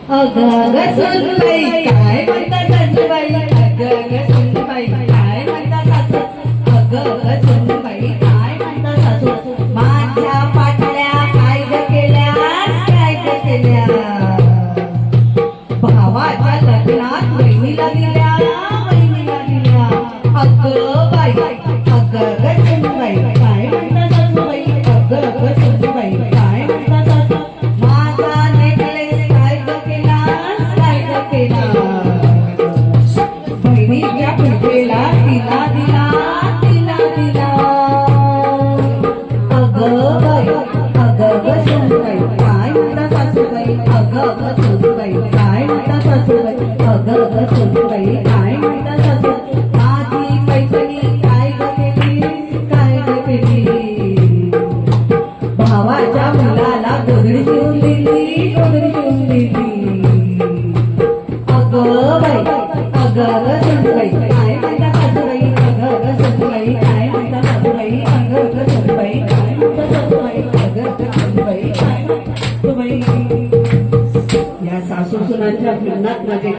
अगं ग सुनबाई काय म्हणतात सासूबाई, अगं ग सुनबाई काय म्हणतात सासू, अगं ग सुनबाई काय म्हणतात सासू, माझ्या पाटल्या काय ग केल्यास, काय ग केल्या, भावाच्या लग्नात बहिणीला दिल्या, बहिणीला दिल्या, अगं बाई, अगं ग सुनबाई काय म्हणतात सासूबाई, अगं ग सुनबाई काय म्हणतात सासू, माझा नेकलेस काय ग केलास, काय ग केला, बहिणीच्या पिठेला तिला दिला, तिला दिला, अगं बाई, अगं ग सुनबाई काय म्हणतात सासूबाई, अगं ग सुनबाई काय म्हणतात सासूबाई, अगं ग सुनबाई काय म्हणतात सासू, माझी पैठणी काय ग केली, काय ग केली, भावाच्या मुलाला गोधडी शिवून दिली, गोधडी शिवून दिली, अगं बाई, अगं ग सुनबाई काय म्हणतात सासूबाई, अगं ग सुनबाई काय म्हणतात सासूबाई, अगं ग सुनबाई काय म्हणतात सासूबाई, अगं ग सुनबाई काय म्हणतात सासूबाई. या सासू सुनांच्या जीवनात माझे